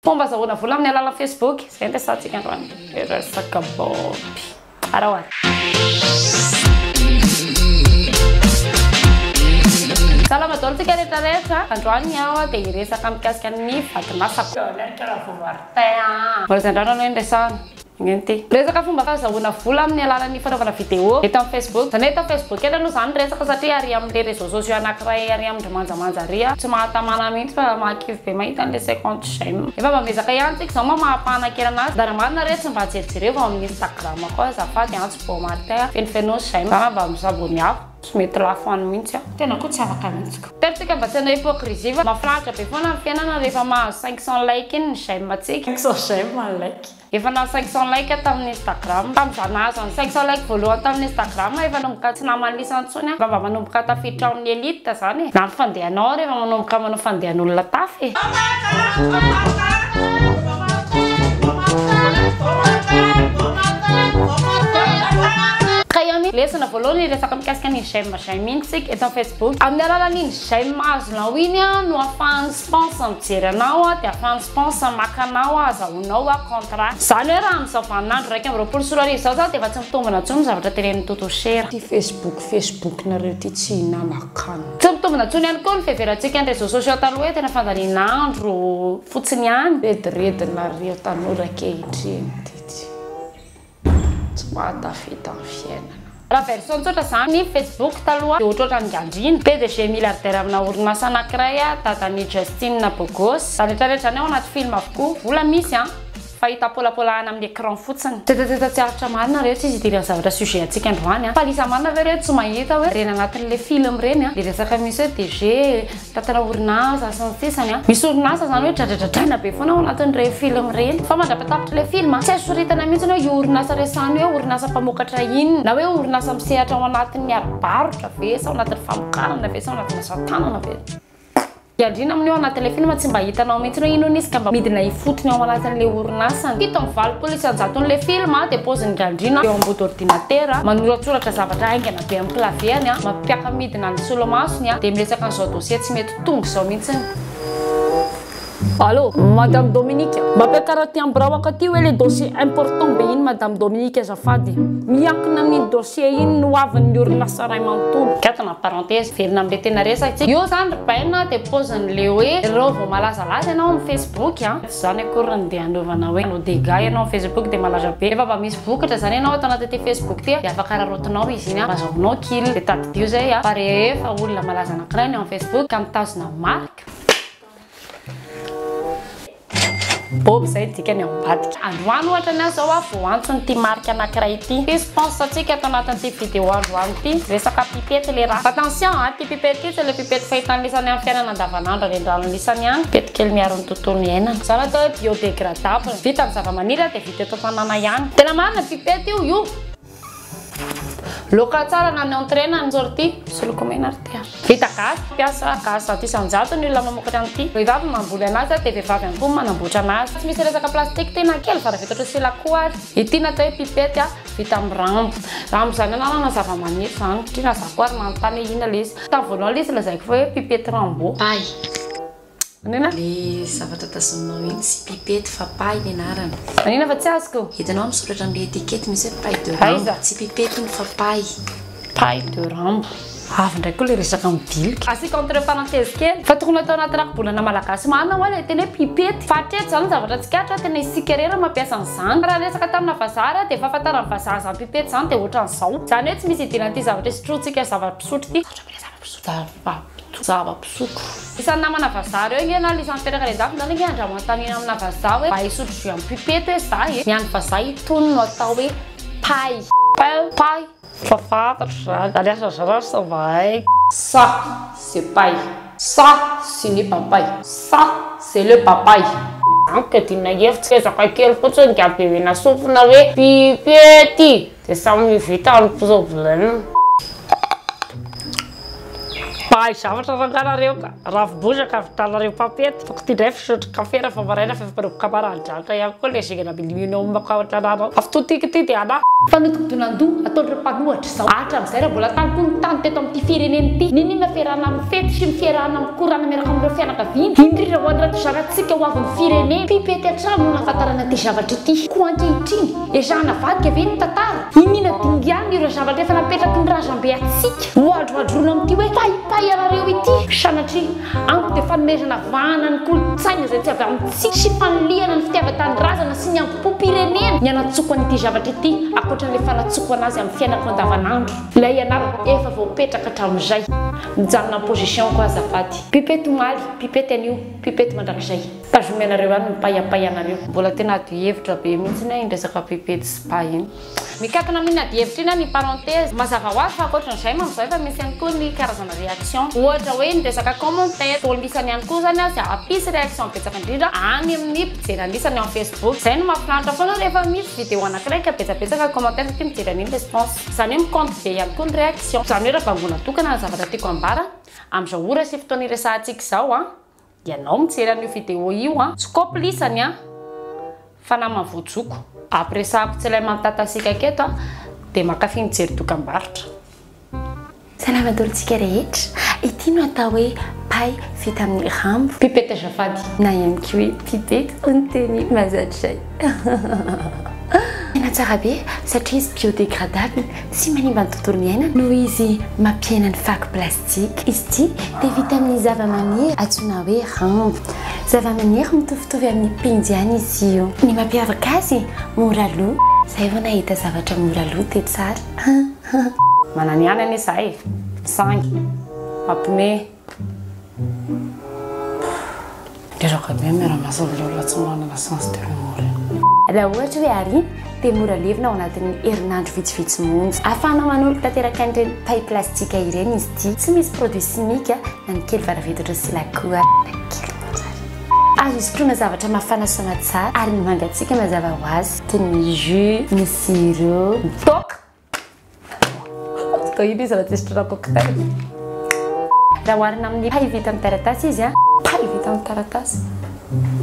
Fomba azahoana vola amin'ny alalan'ny Facebook, izay ampiasantsika androany. Resaka Bob. Arahoara. Salama daolintsika rehetrarehetra. Androany aho dia hiresaka mikasika ny vakinasako. Mbola izay-ndrano no resahana. Resaka fomba fahazahoana vola amin'ny alalan'ny fanaovana vidéo eto amin'ny Facebook. Zany eto Facebook ela no zany resaka satria ary amin'ny réseaux sociaux anankiray ary amin'ny manjamanja ary tsy mahatamana mihitsy fa mahakivy be mahita an'ilay 50 j'aime. Efa mamezaka ihany tsika zao mahapahana kely anazy. Dara marina rehetra mba jerijero amin'ny Instagram koa azafady antsy Beau Martin fenofeno j'aime mba misabony hafa. Mety lafo any mihitsy tena koa tsy afaka mihitsy. Teritsika mba tsy hanao hypocrisie fa mahafinaritra be foana ny fiainana rehefa mahazo 500 like iny ny j'aime atsika. 500 j'aime ny like. Efa na 500 like tamin'ny Instagram. Tamin'izany nahazo ny 500 like voalohany tamin'ny Instagram efa nanomboka tsy namanisa antsony mba manomboka tafiditra amin'ny elite zany. Na ny fandehanao rehefa manomboka manao fandehan'olona tafy. Lesona voalohany resaka mikasika ny j'aime mintsika eto Facebook. Amin'ny alalan'iny j'aime azonao iny no ahafahan'ny sponsor mijery anao dia ahafahan'ny sponsor maka anao azahoanao contrat. Zany hoe raha amin'izao vaninandro raika amby roapolo sy roa arivo zao dia efa tsy mitombina intsony zavatra teren'ny totoshera. Ty Facebook nareo ty tsy hinanakany. Tsy mitombina intsony ihany koa ny fiheverantsika ny réseaux sociaux taloha tena fandalinandro fotsiny ihany. Rediredinareo tanora ankehitriny ty tsy mahatafita amin'ny fiainana. Raha version tsotra zany ny Facebook taloha dia ohatrohatra ny Gandrina PDG milliardaire amina orinasa anankiray dadan'i Justine Bogos. Zany rehetrarehetra any ao anaty film avokoa vola misy fahita polapolahana amin'ny écran fotsiny. Teta tsy aritra marina reo tsy izy idirany zavatra sujet antsika androany. Fa lisa marina ve reo tsy mahita hoe reny anatin'ilay film reny le resaka misy hoe DG tatana orinasa sy ny sisany misy orinasa zany hoe dradradradraina be foana ao anatin'ireny film reny. Fa mandrapatapitra ilay film tsy azoritana mihitsy hoe io orinasa resany hoe orinasa mpamokatra inona na hoe orinasa misehatra ao anatin'ny arobarotra ve sa ao anatin'ny famokarana ve sa ao anatin'ny asatanana ve. Gandrina amin'ny ao anatin'ilay film tsy mba hitanao mihitsy hoe ino nisy ka mba midina hifotony ao anatin'ilay orinasany. Fito amin'ny valopolo isanjaton'ilay film dia paozin'ny Gandrina eo ambody ordinateur manoratsoratra zavatra aingana be amin'ny clavier-ny mampiaka midina ny solomasony dia miresaka an'izao dossier tsy mety tonga izao mihitsy. Allô, Madame Dominique, mampiakara ty ambiraoaka ty hoe le dossier important be iny Madame Dominique azafady. Miankina amin'ny dossier iny no avin'ny orinasa ray manontolo. Katana parenthèse verina amin'ilay tena resaka. Io zany ribaina dia paozin'le hoe ireo vao malazalaza ianao amin'ny Facebook tsy zany akory andeha anaovana hoe no dégâts ianao amin'ny Facebook dia malaza be. Efa mba misy vokatra zany ianao atao anaty Facebook ty dia afaka rarotinao izy iny azahoanao kily dia tadidio zay fa rehefa olona malaza anankiray ny amin'ny Facebook ka mitazona marika. Bob zay dikany ambadika. Androany ohatra ny zao vao antsony ty marika anankiray ity. Ty sponsor atsika ato anatin'ity vidéo androany ty resaka pipety le raha. Attention ty pipety ty le pipety fahitany lisany amin'ny fiainana andavanandro any andrano lisany ihany. Pipety kely miaro ny tontolo iainana. Zany atao hoe biodégradable. Vita amin'ny zavamaniry dia vita eto tanàna ihany. Tena marina pipety io. Loka tsara na ny entrée na ny sortie soloko mena ary ty. Vita gasy, piasa gasy aty isanjato ny olona mamokatra an'ity. Vehivavy mamboly anazy dia vehivavy ihany koa manamboatra anazy. Tsy misy resaka plastika tena kely fa vita ohatry silakoary. Ity natao hoe pipety vita amin'ny rambo. Rambo zany anarana zavamaniry zany. Ty na zakoary manontany inona le izy. Tamin'ny voalohany le izy lazaiko fa hoe pipety rambo. Pay. Anina? Le zavatra tazoninao iny tsy pipety fa pay ny anarany. Anina fa tsy azoko? Hitanao misoratra amin'ny etikety misy hoe pay de rambo. Tsy pipety iny fa pay. Pay de rambo. Avy ndraiky koa le resaka mibilika. Asika entre parenthèse kely. Fa tokony atao anaty rakobolana malagasy marina hoe le tena hoe pipety. Fa hatreto zany zavatra tsikatra tena isika rera mampiasa an'izany. Raha resaka tamina vazaha dia fahafantarana vazaha zany pipety zany dia ohatran'izao. Zany hoe tsy misy idiran'ity zavatra sotrotsika zava-pisotro ty. Zava-pisotro. Isan'ny namana vazaha reo ingena lisan'ny teraka redafy zany ingena andramoan-tanina amina vazaha hoe mba hisotro jus amin'ny pipety hoe zah ny an'ny vazaha itony no atao hoe pay. Pay. Fa fantatra zany. Aliasa zarasa vai. Ça c'est paille. Ça c'est le papaye. Ça c'est le papaye. Anche ti nageftsika zaka kely fotsiny gabena sofina hoe pipety. Dia samy vita ny problème. Pai, zavatra ranganareo ka. Ravibozaka vitanareo papety. Toko ty ndray fisotro kafe rehefa maraina fa efa kamarandranitra ihany koa le zegna biliminao makahatra anao. Avy to ty dia ana. Fanotokotona ataon'ireo mpanohatra zao. Ahatra amin'izay raha mbola tany koa ny tany teto amin'ity firenena ity. Nini miafiarahana amin'ny fety sy mifiarahana amin'ny korana miaraka amin'ireo fianakaviana. Indrindra ho an'ireo zanantsika ho avin'ny firenena. Pipety hatrano no nahafantarana ty zavatra ity. Koa ankehitriny, ezahana vadika ve ny tantara. Inona dingiana ireo zavatra efa napetraky ny razambe atsika. Hoadroadrona amin'ity hoe paipai anareo ity. Sanatria amiko dia fanomezana vahana ny kolontsaina izay tsy avy amintsika sy fanoliana ny fitiavan-tany sy ny ampom-pirenena ny anatsoko an'ity zavatra ity ankoatran'ilay fanatsoko anazy amin'ny fiainako andavanandro. Ilay ianarako efa voapetraka hatramin'izay mijanona amin'ny position koa azafady. Pipety maly, pipety anio, pipety mandrakizay. Tazomenareo ihany mipaiapai anareo. Mbola tena ady hevitra be mihitsy ny resaka pipety sy pai iny. Mikatona amin'ny ady hevitra iny ny parenthèse mazava ho azy fa ankoatran'izay mamizao efa misy ihany koa ny karazana réaction. Ohatra hoe ny resaka commentaire tolisany ihany koa zany sy apisy réaction betsaka indrindra any amin'ny mpijery anisany amin'ny Facebook. Zay no mahafinaritra foana rehefa misy vidéo anankiray betsabetsaka commentaire satria mijery an'iny response. Zany hoe micompte be ihany koa ny réaction. Zany hoe raha bangona tokana ny zavatra tiako ambara amin'izao ora sy fotoana iresahantsika zao ianao mijery an'io vidéo io tsy koplisany fa namana voajoko. Apresahako tsy ilay mantatasika aketo dia makafy mijery dokam-barotra. Salamadolontsika rehetra. Ity no atao hoe pai vita amin'ny rambo. Pipety azafady. Na ihany koa hoe pipety ny teny mahazatrizay. Tena tsara be satria izy biodégradable sy manimba ny tontolo iainana noho izy mampiaina ny fako plastika. Izy ity dia vita amin'ny zava-maniry antsoina hoe rambo. Zava-maniry mitovitovy amin'ny pindiany izy io. Ny mampiavaka azy mora lo. Zay vao nahita zavatra mora lo dia tsara. Mananiana anie zahay. Sangy. Mampime. Ndiraka be miara-miasa amin'ilay olona tsy manana sens de l'humour. Raha ohatra hoe arina dia mora levina ao anatin'ny herinandro vitsivitsy monja. Ahafahana manolo tanteraka an'ireny pai plastika ireny izy ity. Tsy misy produit simika na ny kely varavetotra sy lakoa. Azo isotroana zavatra mafana sy matsara ary ny mangatsika mazava ho azy toy ny jus, ny sirop, ny toaka. Toa ino izy raha tsy isotroana cocktail. Raha oharina amin'ny pai vita amin'ny taratasy izy pai vita amin'ny taratasy.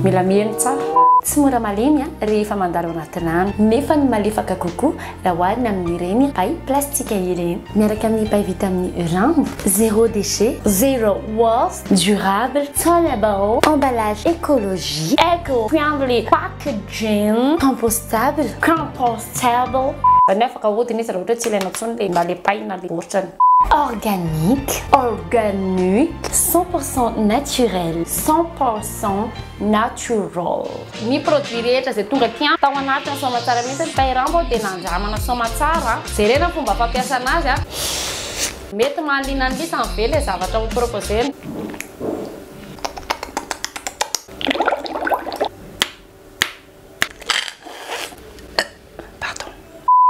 Mila mihaino tsara. Tsy mora malemy rehefa mandalo anaty rano nefa ny malefaka kokoa raha oharina amin'ireny pai plastika ireny. Miaraka amin'ny pai vita amin'ny rambo, zéro déchet, zéro waste, durable, sans labaro, emballage écologique, éco-friendly, packaging, compostable, nefa ka hodiny izy raha ohatra tsy ilaina intsony dia mba le pai na le borsany. Organique, 100% naturel, 100% natural. Ny produit rehetra izay tonga aty tao anatiny soma tsara mihitsy ny pai rambo dia nandramana soma tsara. Jerena fomba fampiasana azy mety mahaliana ny lisa ny vely zavatra ho proposena.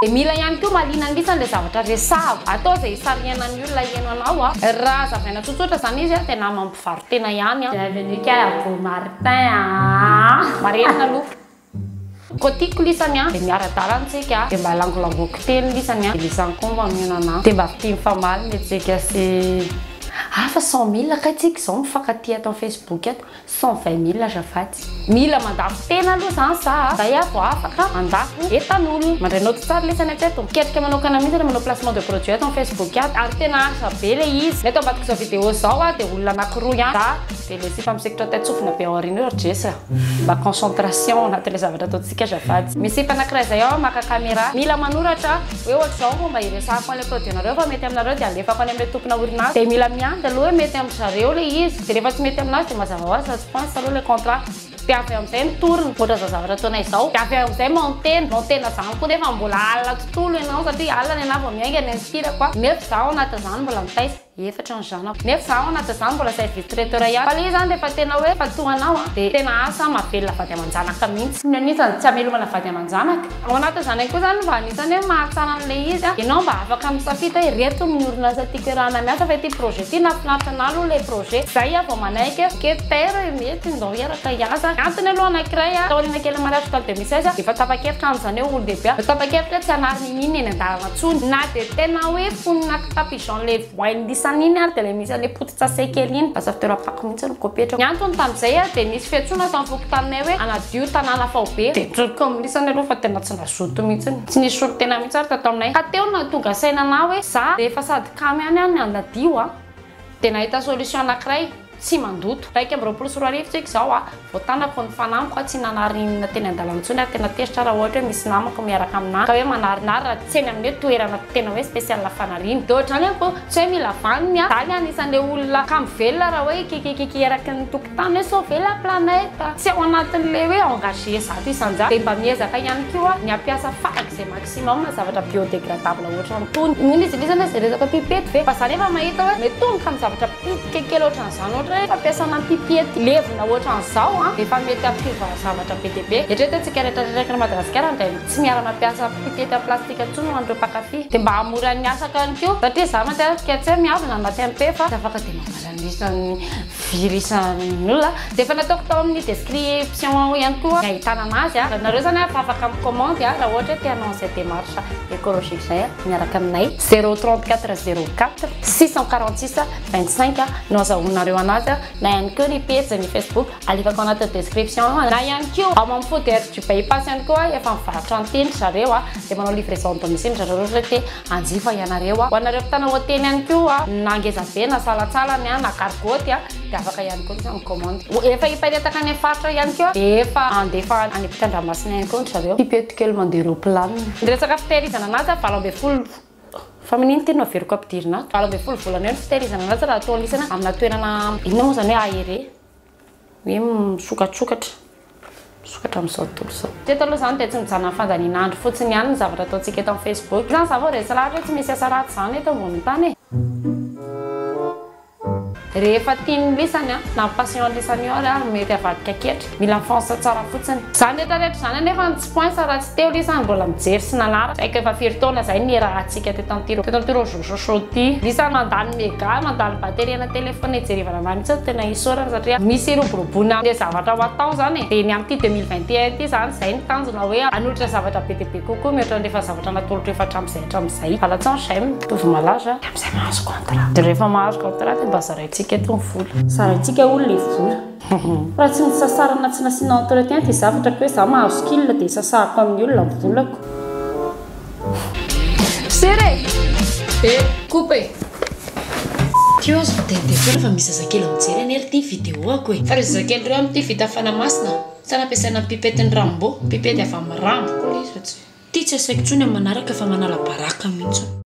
Mila ihany koa mahaliana ny lisa ny zavatra resavo atao izay hisariana ny olona ihaino anao raha zavaina tsotsotra zany izy tena mampivarotena ihany. Bienvenue à Beau Martin marena aloha. Koa tiako lisany dia miara-dalantsika dia mba langolangoko teny lisany dia lisany koa mba mihena anao dia mba fitia mifamaly metsika sy fa 100 000 akatsika izao mifankatia ato amin'ny Facebook ato 120 000 azafady. Mila mandafo tena aloha zany zay vao afaka mandafo etan'olona. Mandrainao tsara lesany atreto miketrika manokana mihitsy manao placement de produit ato amin'ny Facebook ato ary tena asa be le izy. Neto ambadika izao vidéo zao dia olona anankiroa dia le sy fampisekitra taitsofina be ao aoriana io dresa mba concentration anatin'ilay zavatra ataontsika azafady. Misy anankiray zay ao maka caméra mila manoratra hoe ohatra zao mba iresahako an'ilay produit nareo fa mety aminareo dia alefako any amin'ilay tompona orinasa dia mila miandy aloha hoe mety amin'ny zareo le izy dia rehefa tsy mety aminazy dia mazava ho azy pense aloha le contrat dia avy amin'izay ny toriny ohatra zao zavatra ataonay izao dia avy amin'izay montena zany koa nefa mbola alina tontolo ianao satria alina ianao vao miainga ny tirako nefa zaho anatin'izany mbola mitaisa efatra ny zanako nefa zaho anatin'izany mbola service traiteur ihany fa le zany rehefa tena hoe fatohanao dia tena asa mahavelona vady aman-janaka mihitsy ny anisany tsy hamelomana vady aman-janaka ao anatin'izany koa zany mba anisany hoe mahatsara an'ilay izy ianao mba afaka misafidy hoe reto ny orinasa tiako iarahana miasa fa ity projet ity nafinaritra anao aloha le projet zay vao manaiky ketera mety ndao iaraka hiasa antony aloha anankiray taoriana kely mariage talo 2016 efa tapa-kevitra amin'izany hoe olo dehibe tapa-kevitra tsy hanariny inona eny an-dalana tsony na dia tena hoe fonina kitapigeon le voainy fampiasana iny ary de le misy le potitsasay kely iny basa fitoeram-pako mihitsy no kopetra. Ny antony tam'izay de nisy fiantsoana tamy fokotaninay hoe anadio tanàna Faobe de trotiko amin'isany aloha fa tena tsy nazoto mihitsy tsy nisy solo tena mihitsy ary tato aminay ka teo na tonga sainana hoe za rehefa sady kamy any anadio de nahita solution anankiray tsy mandoto 120 tsika zao voatanako ny fanamiko tsy nanarinina teny an-dalana intsony ary tena tesitra raha ohatra hoe misy namako miaraka aminahy ka hoe manarinary raha tsy eny amin'ny hoe toerana tena hoe spécial fanariny de ohatrany hoe tsy hoe mila vaniny tany anisan'le olona kamy velona raha hoe kikikiki eraky ny tokotany hoe sauver la planète tsy ao anatin'le hoe engagé zato isan'izany de mba miezaka ihany koa ny ampiasa faky zay maximum zavatra biodégradable ohatrany tony iny izy lisana zay resaka pipety ve fa za nefa mahita hoe metomboka amin'ny zavatra pitikekely ohatran'izany fampiasana pipety levona ohatran'izao efa mety ampiva zavatra be dia be eritreretantsika rehetrarehetra na Madagasikara de tsy miara mampiasa pipety plastika intsony ho an'ireo mpakafy de mba hamoran'ny asaka ihany koa satria za matetika tsy miavana anaty MP fa afaka de mamalanisany virisan'olona de efa nataoko tao amin'ny description ihany koa ny ahitana anazy nareo zany fa afaka micommande raha ohatra hoe te hanao an'izay démarche écologique zay miaraka aminay 034 04 646 25 no azahoanareo anazy na ihany koa ny page ny Facebook alefako anaty description na ihany koa ao amin'ny fodère du bypass ihany koa efa mivarotra anteny zareo de manao livraison domicile zareo ohatra te anjifa ianareo ho anareo mpitana hotely ihany koa na ngeza be na salatsalany na gargoty de afaka ihany koa ny commande efa hiparitaka any faritra ihany koa de efa andefa any Ampitandramasina ihany koa zareo pipety kely mandeha roplanina resaka fitehirizana anazy 20 fa mininy tena averiko ampidirina 20 volana eo ny fitehirizana anazy raha atao lisana amina toerana inona moa zany hoe aéré hoe misokatsokatra sokatra amin'izao tontolo izao teto aloha zany de tsy mijanona fandaninandro fotsiny ihany ny zavatra ataontsika eto amin'ny Facebook zany zavo rehetra lahatra tsy misy asa ratsy zany eto ambony tany rehefa tiany lisany na passion lisany io ary mety avadika ketra mila mifonsa tsara fotsiny zany rehetrarehetra zany nefa tsy point raha tsy teo lisany mbola mijery sy nanara saika efa 5 taona zay ny rahantsika teto am'tiro jojoty lisany mandany méga mandany batterie na telefone ijerevana anany mihitsy tena isorana satria misy roborobona le zavatra ho atao zany de ny am'ty 2021 ty zany zay ny tanjona hoe anolotra zavatra be dia be kokoa mihoatra rehefa zavatra natolotra efa hatramin'izay alatsan shame tovy malaza am'izay mahazo contrat de rehefa mahazo contrat de mba zaraintsika eto ny vola zaraintsika olo le vola raha tsy nisasarana tsy nasiana entretien de zavatra hoe za mahazo skill de sasarako amin'ny olona ny volako sere coupe Kios de fa misy zazakely mijery any ty vidéo ako fa rezo zazakely reo amty vita fanamasina sana ampiasaina pipety ny rambo pipety avy amin'ny rambo koa izy ty tsy asaiko tsony amin'ny manaraka fa manala baraka mihitsy